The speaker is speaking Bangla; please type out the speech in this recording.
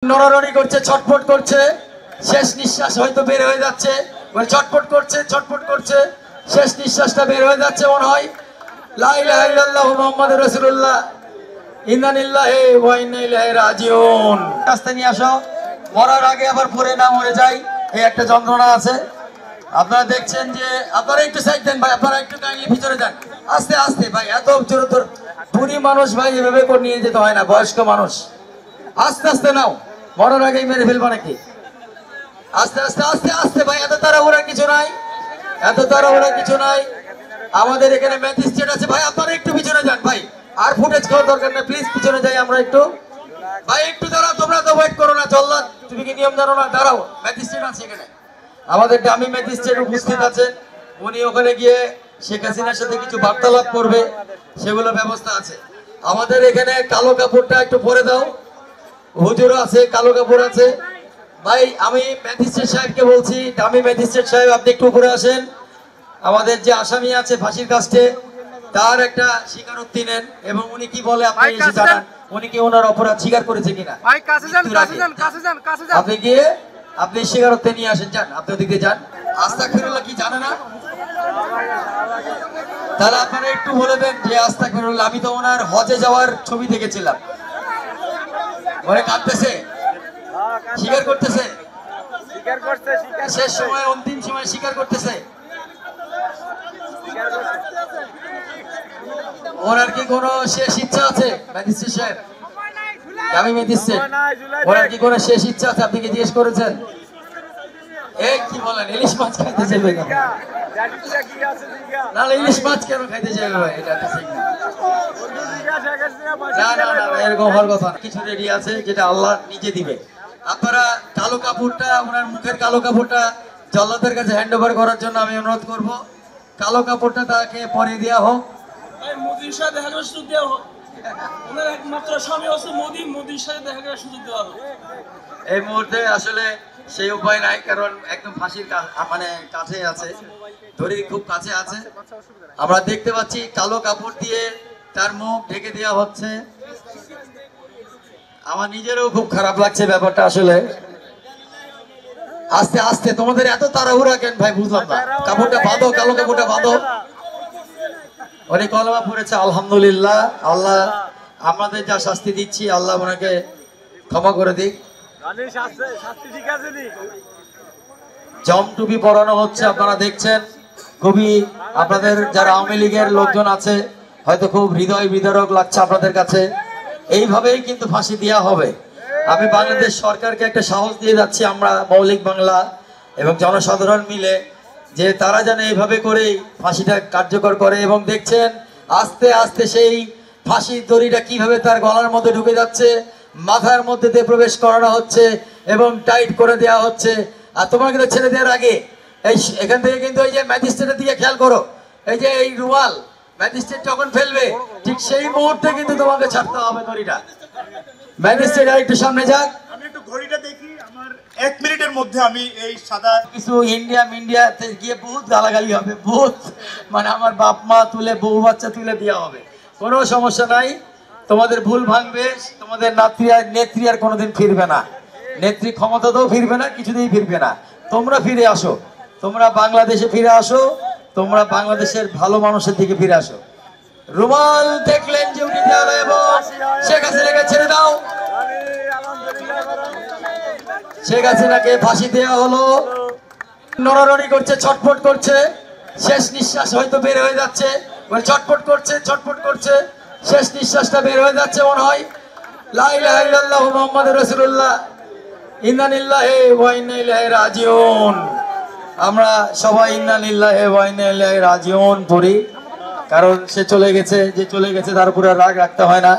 নড়ানড়ি করছে, ছটফট করছে, শেষ নিঃশ্বাস হয়তো বের হয়ে যাচ্ছে। ছটফট করছে, ছটফট করছে, শেষ নিঃশ্বাসটা বের হয়ে যাচ্ছে মনে হয়। লা ইলাহা ইল্লাল্লাহু মুহাম্মাদুর রাসূলুল্লাহ, ইন্না লিল্লাহি ওয়া ইন্না ইলাইহি রাজিউন। কাছে নিয়ে আসো, মরার আগে আবার পড়ে না মরে যাই, এই একটা যন্ত্রণা আছে। আপনারা দেখছেন যে আপনারা একটু সাইড দেন ভাই, আপনারা একটু কাইন্ডলি ভিতরে যান, আস্তে আস্তে ভাই। এত জোরে তোর বুড়ি মানুষ ভাই এভাবে করে নিয়ে যেতে হয় না, বয়স্ক মানুষ আস্তে আস্তে নাও, মরার আগেই মেরে ফেলবো নাকি? আস্তে আস্তে আস্তে আস্তে ভাই, এত তাড়াহুড়া কিছু নাই, এত তাড়াহুড়া কিছু নাই। আমাদের এখানে ম্যাজিস্ট্রেট আছে ভাই, আপনারা একটু পিছনে যান ভাই, আর ফুটেজ খাওয়ার দরকার নেই, প্লিজ পিছনে যাই আমরা একটু। ভাই একটু দাঁড়াও, তোমরা তো ওয়েট করো না, জল্লাদ তুমি কি নিয়ম জানো না? দাঁড়াও, ম্যাজিস্ট্রেট আছে এখানে, আমাদের দামি ম্যাজিস্ট্রেট উপস্থিত আছে, উনি ওখানে গিয়ে শেখ হাসিনার সাথে কিছু বার্তালাপ করবে, সেগুলো ব্যবস্থা আছে। আমাদের এখানে কালো কাপড়টা একটু পরে দাও, হুজুর আছে, কালো কাপড় আছে। ভাই আমি ম্যাজিস্ট্রেট সাহেবকে বলছি, দামি ম্যাজিস্ট্রেট সাহেব আপনি একটু উপরে আসেন। আমাদের যে আসামি আছে ফাঁসির কাস্টে, তার একটা স্বীকারোক্তি নেন এবং উনি কি বলে আপনি এসে জানান, উনি কি ওনার অপরাধ স্বীকার করেছে কিনা। আপনি গিয়ে আপনি স্বীকারোক্তি নিয়ে আসেন, যান আপনি ওদিকে যান। আস্তাগফিরুল্লাহ কি জানে না? তাহলে আপনারা একটু বলে দেন যে আস্তাগফিরুল্লাহ। আমি তো ওনার হজে যাওয়ার ছবি দেখেছিলাম, ওরে কাঁদতেছে, স্বীকার করতেছে, শেষ সময় অন্তিম সময় স্বীকার করতেছে। ওনার কি কোনো শেষ ইচ্ছা আছে ম্যাজিস্ট্রেট সাহেব, আমি ম্যাজিস্ট্রেট, ওনার কি কোনো শেষ ইচ্ছা আছে? আপনি কি জিজ্ঞেস করেছেন? এই কি বলেন, ইলিশ মাছ খাইতে চাইবে কেন? না ইলিশ মাছ কেন খাইতে চাইবে ভাই? এটা তো ঠিক না, না না না, এরকম হওয়ার কথা না। কিছু রেডি আছে যেটা আল্লাহ নিজে দিবে। আপনারা কালো কাপড়টা, ওনার মুখের কালো কাপড়টা জল্লাদের কাছে হ্যান্ড ওভার করার জন্য আমি অনুরোধ করব। কালো কাপড়টা তাকে পরিয়ে দেওয়া হোক। মোদির সাথে দেখা করার সুযোগ দেওয়া হোক, ওনার একমাত্র স্বামী হচ্ছে মোদি, মোদির সাথে দেখা করার সুযোগ দেওয়া হোক। এই মুহূর্তে আসলে সেই উপায় নাই, কারণ একদম ফাঁসির মানে কাছে আছে, দড়ির খুব কাছে আছে। আমরা দেখতে পাচ্ছি কালো কাপড় দিয়ে তার মুখ ঢেকে দেওয়া হচ্ছে। আমার নিজেরও খুব খারাপ লাগছে ব্যাপারটা আসলে। আস্তে আস্তে, তোমাদের এত তাড়াহুড়া কেন ভাই বুঝলাম না। কাপড়টা বাঁধো, কালো কাপড়টা বাঁধো। অনেক কলমা পড়েছে, আলহামদুলিল্লাহ। আল্লাহ আমাদের যা শাস্তি দিচ্ছি আল্লাহ ওনাকে ক্ষমা করে দিক। জমটুপি পরানো হচ্ছে, আপনারা দেখছেন। খুবই আপনাদের যারা আওয়ামী লীগের লোকজন আছে হয়তো খুব হৃদয় বিদারক লাগছে আপনাদের কাছে। এইভাবেই কিন্তু ফাঁসি দেওয়া হবে। আমি বাংলাদেশ সরকারকে একটা সাহস দিয়ে যাচ্ছি, আমরা মৌলিক বাংলা এবং জনসাধারণ মিলে, যে তারা যেন এইভাবে করেই ফাঁসিটা কার্যকর করে। এবং দেখছেন আস্তে আস্তে সেই ফাঁসির দড়িটা কিভাবে তার গলার মধ্যে ঢুকে যাচ্ছে, মাথার মধ্যে দিয়ে প্রবেশ করানো হচ্ছে এবং টাইট করে দেওয়া হচ্ছে। আর তোমার কিন্তু ছেড়ে দেওয়ার আগে এই এখান থেকে কিন্তু এই যে ম্যাজিস্ট্রেটের দিকে খেয়াল করো, এই যে এই রুমাল ম্যাজিস্ট্রেট যখন ফেলবে ঠিক সেই মুহূর্তে কিন্তু তোমাকে ছাড়তে হবে দড়িটা। ম্যাজিস্ট্রেট আর একটু সামনে যাক, আমি একটু ঘড়িটা দেখি, আমার 1 মিনিটের মধ্যে আমি এই সাদা কিছু ইন্ডিয়াতে গিয়ে বহুত গালাগালি হবে, বহুত মানে আমার বাপ মা তুলে, বউ বাচ্চা তুলে দেওয়া হবে। কোনো সমস্যা নাই, তোমাদের ভুল ভাঙবে, তোমাদের নেত্রী আর কোনোদিন ফিরবে না, নেত্রী ক্ষমতাতেও ফিরবে না, কিছুতেই ফিরবে না। তোমরা ফিরে আসো, তোমরা বাংলাদেশে ফিরে আসো, তোমরা বাংলাদেশের ভালো মানুষের দিকে ফিরে আসো। রুমাল দেখলেন যে উঠে দেওয়া এবং শেখ হাসিনাকে ছেড়ে দাও। শেখ হাসিনাকে ফাঁসি দেওয়া হলো। নড়ানড়ি করছে, ছটফট করছে, শেষ নিঃশ্বাস হয়তো বের হয়ে যাচ্ছে। ছটফট করছে, ছটফট করছে, শেষ নিঃশ্বাসটা বের হয়ে যাচ্ছে মনে হয়। লা ইলাহা ইল্লাল্লাহু মুহাম্মাদুর রাসূলুল্লাহ, ইন্না লিল্লাহি ওয়া ইন্না ইলাইহি রাজিউন। আমরা সবাই ইন্না লিল্লাহি ওয়া ইন্না ইলাইহি রাজিউন পড়ি, কারণ সে চলে গেছে, যে চলে গেছে তার উপরে রাগ রাখতে হয় না।